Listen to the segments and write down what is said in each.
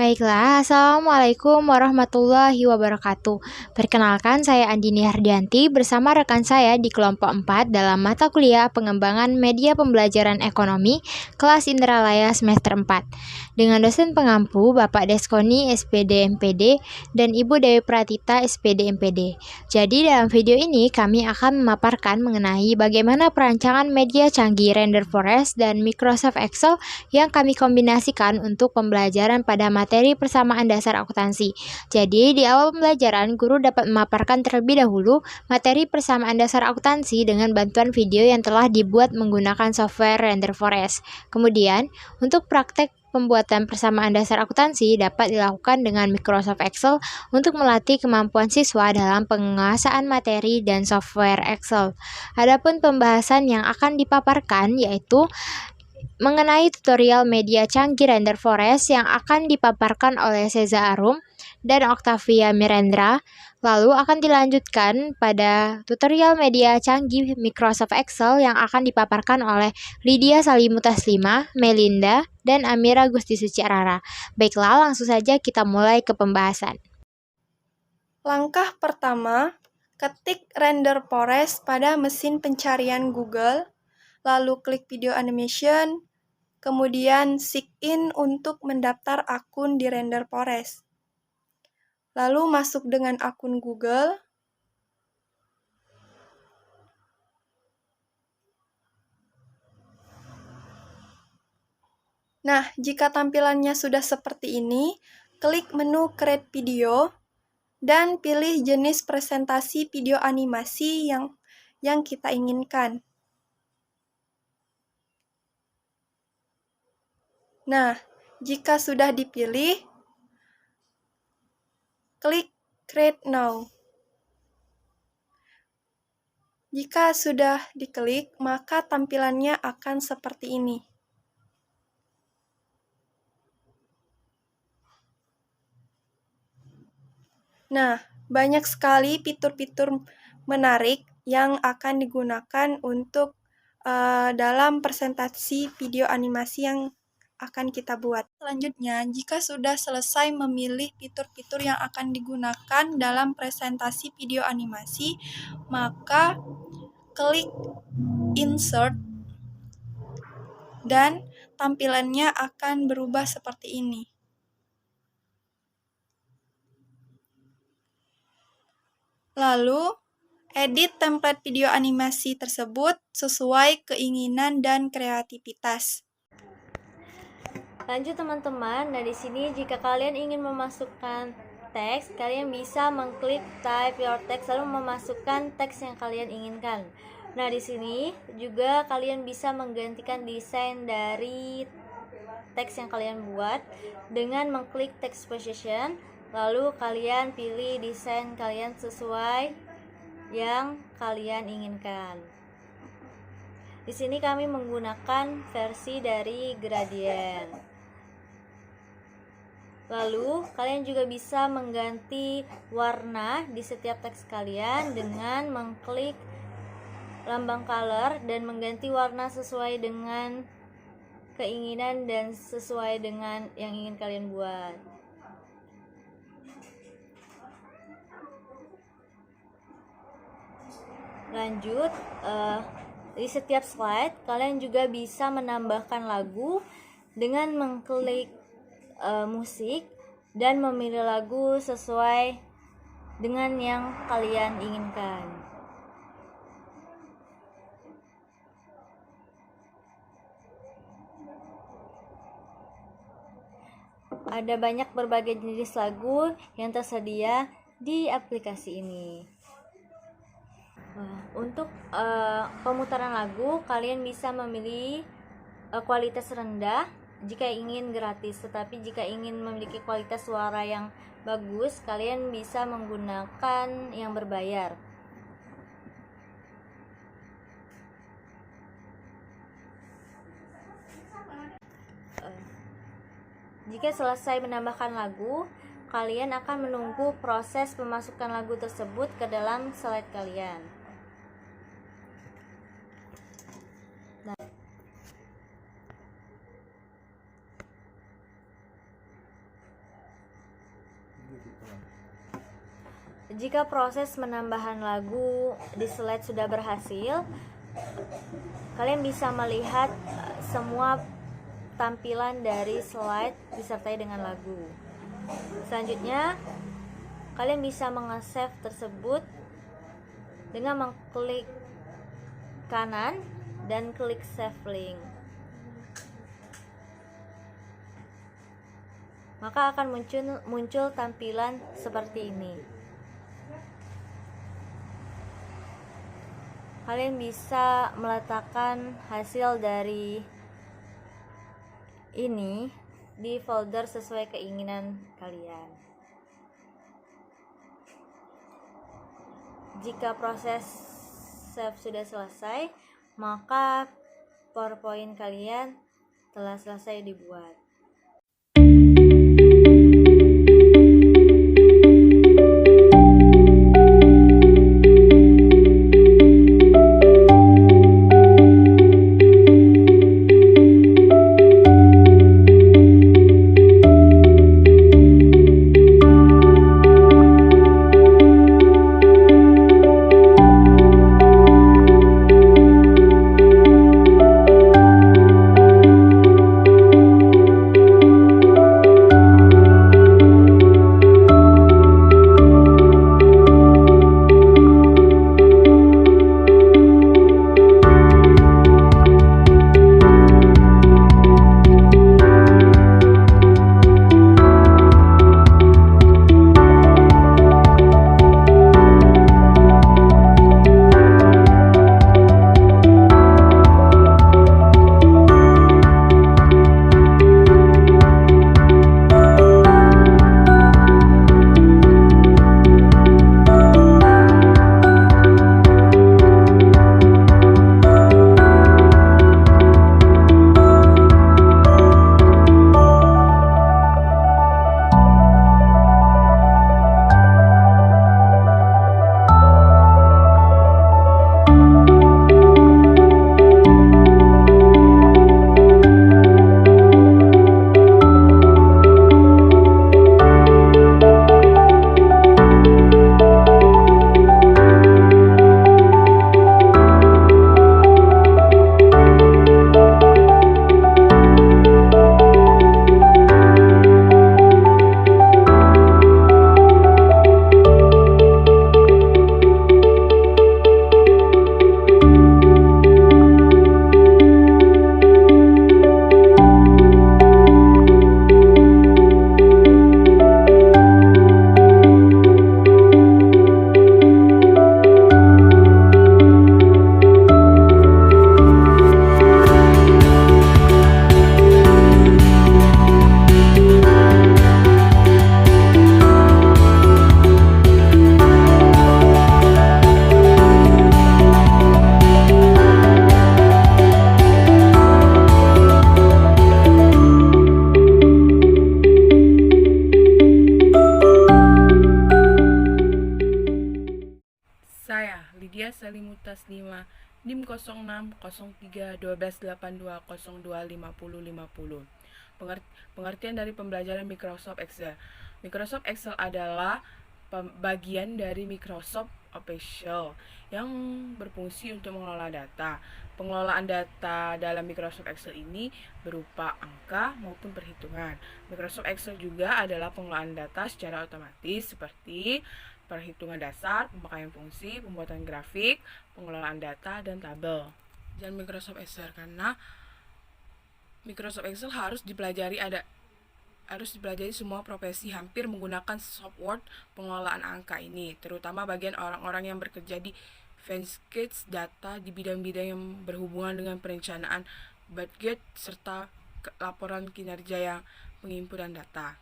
Baiklah, Assalamualaikum warahmatullahi wabarakatuh. Perkenalkan, saya Andini Hardianti bersama rekan saya di kelompok 4 dalam mata kuliah Pengembangan Media Pembelajaran Ekonomi kelas Indralaya semester 4. Dengan dosen pengampu Bapak Deskoni SPD MPD dan Ibu Dewi Pratita SPD MPD. Jadi dalam video ini kami akan memaparkan mengenai bagaimana perancangan media canggih Render Forest dan Microsoft Excel yang kami kombinasikan untuk pembelajaran pada materi persamaan dasar akuntansi. Jadi, di awal pembelajaran, guru dapat memaparkan terlebih dahulu materi persamaan dasar akuntansi dengan bantuan video yang telah dibuat menggunakan software Render Forest. Kemudian, untuk praktek pembuatan persamaan dasar akuntansi dapat dilakukan dengan Microsoft Excel untuk melatih kemampuan siswa dalam penguasaan materi dan software Excel. Adapun pembahasan yang akan dipaparkan yaitu mengenai tutorial media canggih Render Forest yang akan dipaparkan oleh Seza Arum dan Octavia Mirendra. Lalu akan dilanjutkan pada tutorial media canggih Microsoft Excel yang akan dipaparkan oleh Lydia Salimutaslima, Melinda, dan Amira Gusti Suciarara. Baiklah, langsung saja kita mulai ke pembahasan. Langkah pertama, ketik Render Forest pada mesin pencarian Google, lalu klik video animation, kemudian sign in untuk mendaftar akun di Render Forest. Lalu masuk dengan akun Google. Nah, jika tampilannya sudah seperti ini, klik menu Create Video dan pilih jenis presentasi video animasi yang kita inginkan. Nah, jika sudah dipilih, klik Create Now. Jika sudah diklik, maka tampilannya akan seperti ini. Nah, banyak sekali fitur-fitur menarik yang akan digunakan untuk dalam presentasi video animasi yang akan kita buat. Selanjutnya, jika sudah selesai memilih fitur-fitur yang akan digunakan dalam presentasi video animasi, maka klik Insert dan tampilannya akan berubah seperti ini. Lalu, edit template video animasi tersebut sesuai keinginan dan kreativitas. Lanjut teman-teman, nah di sini jika kalian ingin memasukkan teks, kalian bisa mengklik type your text lalu memasukkan teks yang kalian inginkan. Nah di sini juga kalian bisa menggantikan desain dari teks yang kalian buat dengan mengklik text position, lalu kalian pilih desain kalian sesuai yang kalian inginkan. Di sini kami menggunakan versi dari gradient. Lalu, kalian juga bisa mengganti warna di setiap teks kalian dengan mengklik lambang color dan mengganti warna sesuai dengan keinginan dan sesuai dengan yang ingin kalian buat. Lanjut, di setiap slide kalian juga bisa menambahkan lagu dengan mengklik musik dan memilih lagu sesuai dengan yang kalian inginkan. Ada banyak berbagai jenis lagu yang tersedia di aplikasi ini. Untuk pemutaran lagu, kalian bisa memilih kualitas rendah jika ingin gratis, tetapi jika ingin memiliki kualitas suara yang bagus, kalian bisa menggunakan yang berbayar. Jika selesai menambahkan lagu, kalian akan menunggu proses pemasukan lagu tersebut ke dalam slide kalian. jika proses penambahan lagu di slide sudah berhasil, kalian bisa melihat semua tampilan dari slide disertai dengan lagu. Selanjutnya, kalian bisa menge-save tersebut dengan mengklik kanan dan klik save link. Maka akan muncul tampilan seperti ini. Kalian bisa meletakkan hasil dari ini di folder sesuai keinginan kalian. Jika proses save sudah selesai, maka PowerPoint kalian telah selesai dibuat. Lydia Salimutasnima, NIM 06031282025050. Pengertian dari pembelajaran Microsoft Excel. Microsoft Excel adalah bagian dari Microsoft Official yang berfungsi untuk mengelola data. Pengelolaan data dalam Microsoft Excel ini berupa angka maupun perhitungan. Microsoft Excel juga adalah pengelolaan data secara otomatis seperti perhitungan dasar, pemakaian fungsi, pembuatan grafik, pengelolaan data, dan tabel. Dan Microsoft Excel, karena Microsoft Excel harus dipelajari semua profesi hampir menggunakan software pengelolaan angka ini, terutama bagian orang-orang yang bekerja di Financial Data di bidang-bidang yang berhubungan dengan perencanaan budget serta laporan kinerja yang pengimpunan data.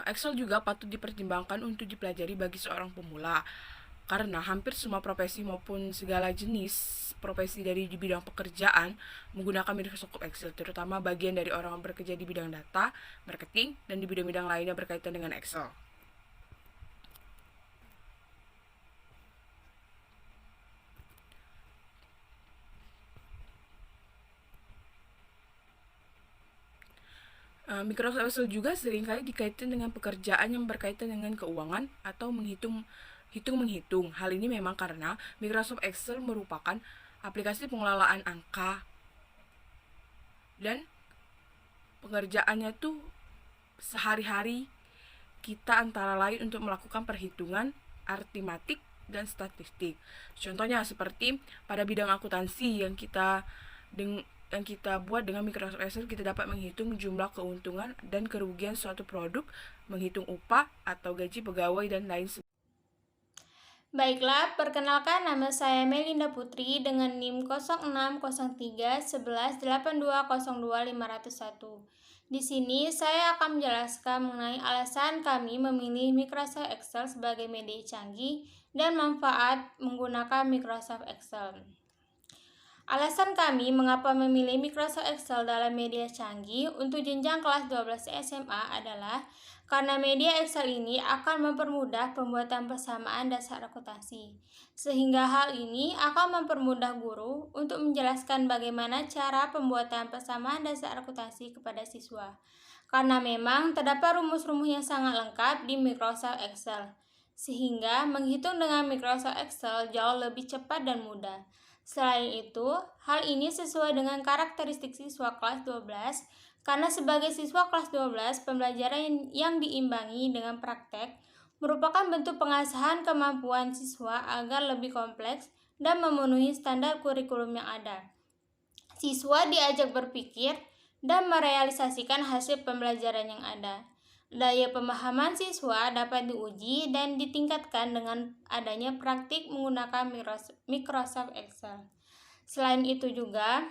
Excel juga patut dipertimbangkan untuk dipelajari bagi seorang pemula, karena hampir semua profesi maupun segala jenis profesi dari di bidang pekerjaan menggunakan Microsoft Excel, terutama bagian dari orang yang bekerja di bidang data, marketing, dan di bidang-bidang lainnya berkaitan dengan Excel. Microsoft Excel juga seringkali dikaitkan dengan pekerjaan yang berkaitan dengan keuangan atau menghitung. Hal ini memang karena Microsoft Excel merupakan aplikasi pengelolaan angka dan pengerjaannya tuh sehari-hari kita antara lain untuk melakukan perhitungan aritmatik dan statistik. Contohnya seperti pada bidang akuntansi yang kita buat dengan Microsoft Excel, kita dapat menghitung jumlah keuntungan dan kerugian suatu produk, menghitung upah atau gaji pegawai dan lain sebagainya. Baiklah, perkenalkan nama saya Melinda Putri dengan NIM 06031182025101. Di sini saya akan menjelaskan mengenai alasan kami memilih Microsoft Excel sebagai media canggih dan manfaat menggunakan Microsoft Excel. Alasan kami mengapa memilih Microsoft Excel dalam media canggih untuk jenjang kelas 12 SMA adalah karena media Excel ini akan mempermudah pembuatan persamaan dasar akuntansi, sehingga hal ini akan mempermudah guru untuk menjelaskan bagaimana cara pembuatan persamaan dasar akuntansi kepada siswa. Karena memang terdapat rumus-rumus yang sangat lengkap di Microsoft Excel, sehingga menghitung dengan Microsoft Excel jauh lebih cepat dan mudah. Selain itu, hal ini sesuai dengan karakteristik siswa kelas 12, karena sebagai siswa kelas 12, pembelajaran yang diimbangi dengan praktek merupakan bentuk pengasahan kemampuan siswa agar lebih kompleks dan memenuhi standar kurikulum yang ada. Siswa diajak berpikir dan merealisasikan hasil pembelajaran yang ada. Daya pemahaman siswa dapat diuji dan ditingkatkan dengan adanya praktik menggunakan Microsoft Excel. Selain itu juga,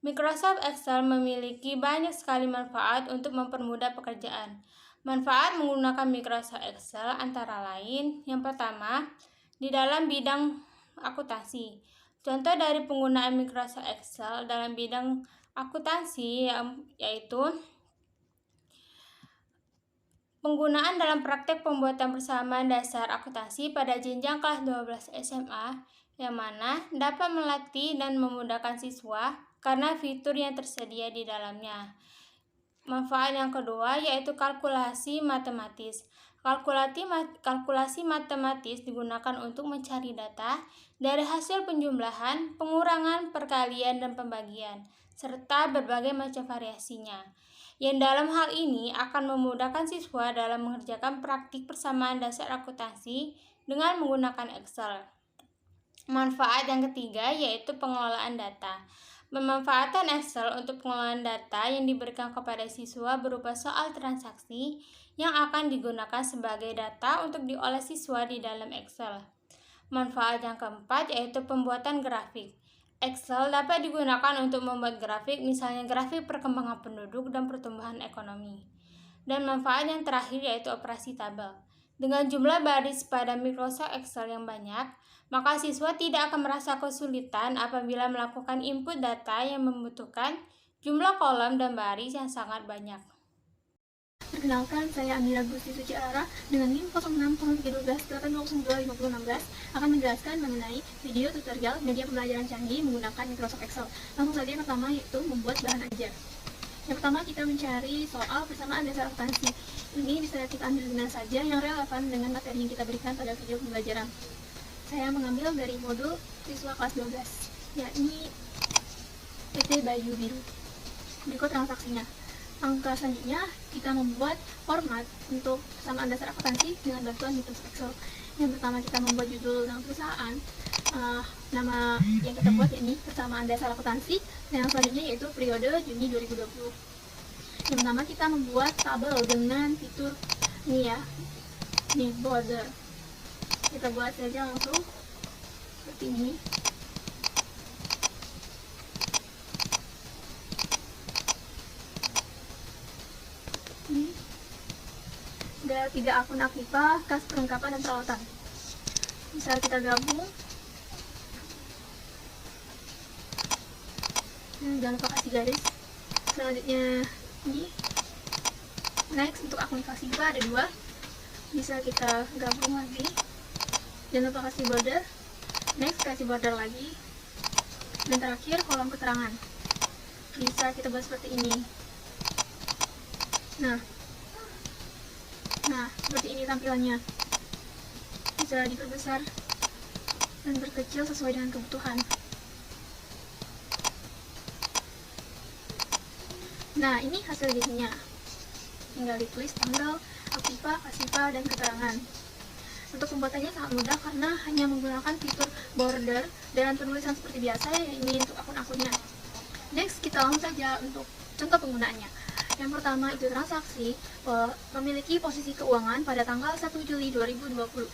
Microsoft Excel memiliki banyak sekali manfaat untuk mempermudah pekerjaan. Manfaat menggunakan Microsoft Excel antara lain, yang pertama, di dalam bidang akuntansi. Contoh dari penggunaan Microsoft Excel dalam bidang akuntansi yaitu penggunaan dalam praktek pembuatan persamaan dasar akuntansi pada jenjang kelas 12 SMA, yang mana dapat melatih dan memudahkan siswa karena fitur yang tersedia di dalamnya. Manfaat yang kedua yaitu kalkulasi matematis. Kalkulasi matematis digunakan untuk mencari data dari hasil penjumlahan, pengurangan, perkalian, dan pembagian, serta berbagai macam variasinya. Yang dalam hal ini akan memudahkan siswa dalam mengerjakan praktik persamaan dasar akuntansi dengan menggunakan Excel. Manfaat yang ketiga yaitu pengelolaan data. Pemanfaatan Excel untuk pengelolaan data yang diberikan kepada siswa berupa soal transaksi yang akan digunakan sebagai data untuk diolah siswa di dalam Excel. Manfaat yang keempat yaitu pembuatan grafik. Excel dapat digunakan untuk membuat grafik, misalnya grafik perkembangan penduduk dan pertumbuhan ekonomi. Dan manfaat yang terakhir yaitu operasi tabel. Dengan jumlah baris pada Microsoft Excel yang banyak, maka siswa tidak akan merasa kesulitan apabila melakukan input data yang membutuhkan jumlah kolom dan baris yang sangat banyak. Perkenalkan, saya Amira Gusti Suciara dengan NIM 060312825016 akan menjelaskan mengenai video tutorial media pembelajaran canggih menggunakan Microsoft Excel. Langsung saja, yang pertama yaitu membuat bahan ajar. Yang pertama kita mencari soal persamaan dasar akuntansi. Ini bisa kita ambil di mana saja yang relevan dengan materi yang kita berikan pada video pembelajaran. Saya mengambil dari modul siswa kelas 12, yakni PT Baju Biru. Berikut transaksinya. Langkah selanjutnya, kita membuat format untuk persamaan dasar akuntansi dengan bantuan Microsoft Excel. Yang pertama kita membuat judul nama perusahaan, nama yang kita buat yakni persamaan dasar akuntansi, dan yang selanjutnya yaitu periode Juni 2020. Yang pertama kita membuat tabel dengan fitur ini ya, ini border. Kita buat saja langsung seperti ini. Ada 3 akun aktiva, kas perlengkapan dan perawatan. Bisa kita gabung. Jangan lupa kasih garis. Selanjutnya ini. Next, untuk akun aktiva ada 2. Bisa kita gabung lagi. Jangan lupa kasih border. Next, kasih border lagi. Dan terakhir kolom keterangan. Bisa kita buat seperti ini. Nah, seperti ini tampilannya. Bisa diperbesar dan berkecil sesuai dengan kebutuhan. Nah, ini hasil jadinya. Tinggal ditulis tanggal, aktiva, pasiva, dan keterangan. Untuk pembuatannya sangat mudah karena hanya menggunakan fitur border dan penulisan seperti biasa yang ini untuk akun-akunnya. Next, kita langsung saja untuk contoh penggunaannya. Yang pertama itu transaksi memiliki posisi keuangan pada tanggal 1 Juli 2020.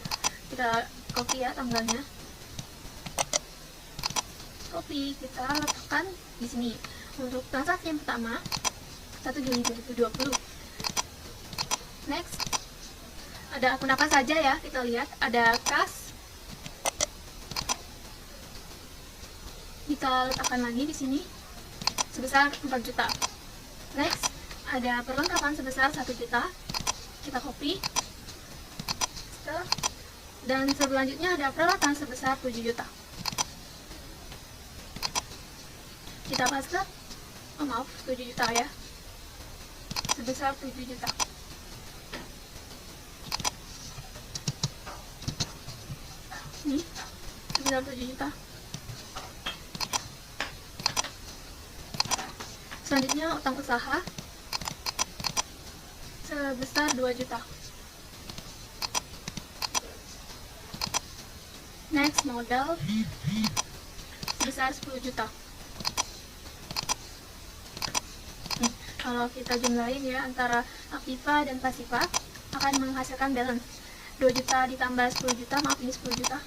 Kita copy ya tanggalnya. Copy, kita letakkan di sini. Untuk transaksi yang pertama 1 Juli 2020. Next, ada akun apa saja ya? Kita lihat ada kas. Kita letakkan lagi di sini sebesar 4 juta. Next, ada perlengkapan sebesar 1 juta. Kita copy. Dan selanjutnya ada peralatan sebesar 7 juta. Kita paste. Oh maaf, 7 juta ya. Sebesar 7 juta. Ini sebesar 7 juta. Selanjutnya utang usaha sebesar 2 juta. Next, modal sebesar 10 juta. Kalau kita jumlahin ya antara aktiva dan pasiva akan menghasilkan balance 2 juta ditambah 10 juta, maaf ini 10 juta.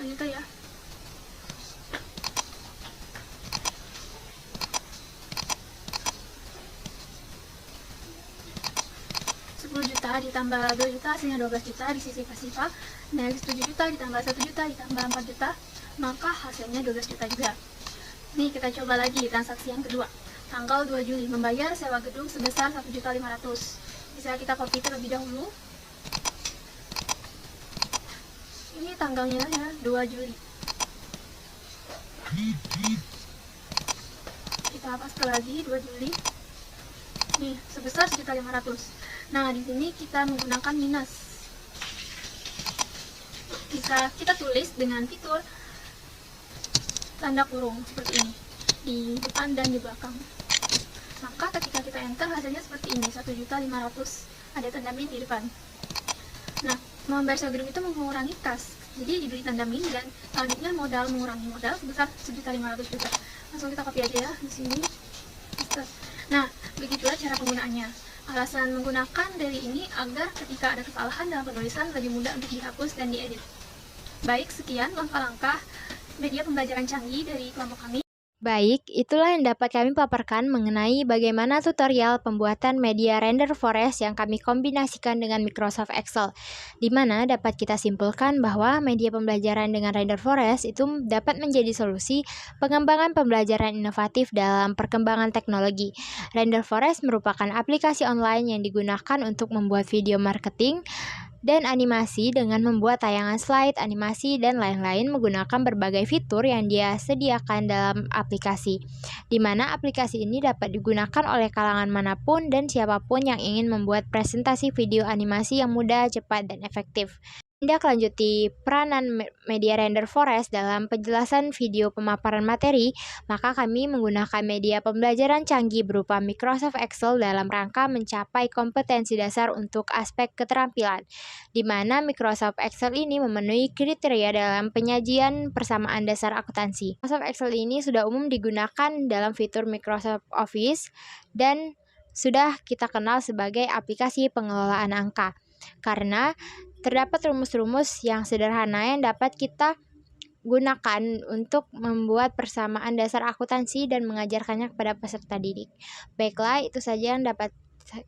Juta ya. Juta ditambah 2 juta hasilnya 12 juta di sisi pasiva. Next, 7 juta ditambah 1 juta ditambah 4 juta, maka hasilnya 12 juta juga. Nih kita coba lagi transaksi yang kedua. Tanggal 2 Juli membayar sewa gedung sebesar 1.500.000. Bisa kita copy terlebih dahulu. Ini tanggalnya ya, 2 Juli. Kita paste lagi 2 Juli. Nih, sebesar 1.500.000. Nah, di sini kita menggunakan minus. Bisa kita tulis dengan fitur tanda kurung seperti ini di depan dan di belakang. Maka ketika kita enter hasilnya seperti ini, 1.500.000, ada tanda min di depan. Nah, membayar sewa gedung itu mengurangi kas, jadi diberi tanda min, dan selanjutnya modal mengurangi modal sebesar 1.500.000. Langsung kita copy aja ya di sini. Nah, begitulah cara penggunaannya. Alasan menggunakan dari ini agar ketika ada kesalahan dalam penulisan lebih mudah untuk dihapus dan diedit. Baik, sekian langkah-langkah media pembelajaran canggih dari kelompok kami. Baik, itulah yang dapat kami paparkan mengenai bagaimana tutorial pembuatan media render forest yang kami kombinasikan dengan Microsoft Excel, di mana dapat kita simpulkan bahwa media pembelajaran dengan render forest itu dapat menjadi solusi pengembangan pembelajaran inovatif dalam perkembangan teknologi. Render forest merupakan aplikasi online yang digunakan untuk membuat video marketing dan animasi dengan membuat tayangan slide, animasi, dan lain-lain menggunakan berbagai fitur yang dia sediakan dalam aplikasi, di mana aplikasi ini dapat digunakan oleh kalangan manapun dan siapapun yang ingin membuat presentasi video animasi yang mudah, cepat, dan efektif. Tindak lanjuti peranan media render forest dalam penjelasan video pemaparan materi, maka kami menggunakan media pembelajaran canggih berupa Microsoft Excel dalam rangka mencapai kompetensi dasar untuk aspek keterampilan, di mana Microsoft Excel ini memenuhi kriteria dalam penyajian persamaan dasar akuntansi. Microsoft Excel ini sudah umum digunakan dalam fitur Microsoft Office dan sudah kita kenal sebagai aplikasi pengelolaan angka, karena terdapat rumus-rumus yang sederhana yang dapat kita gunakan untuk membuat persamaan dasar akuntansi dan mengajarkannya kepada peserta didik. Baiklah, itu saja yang dapat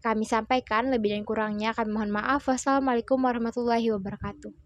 kami sampaikan. Lebih dan kurangnya kami mohon maaf. Wassalamualaikum warahmatullahi wabarakatuh.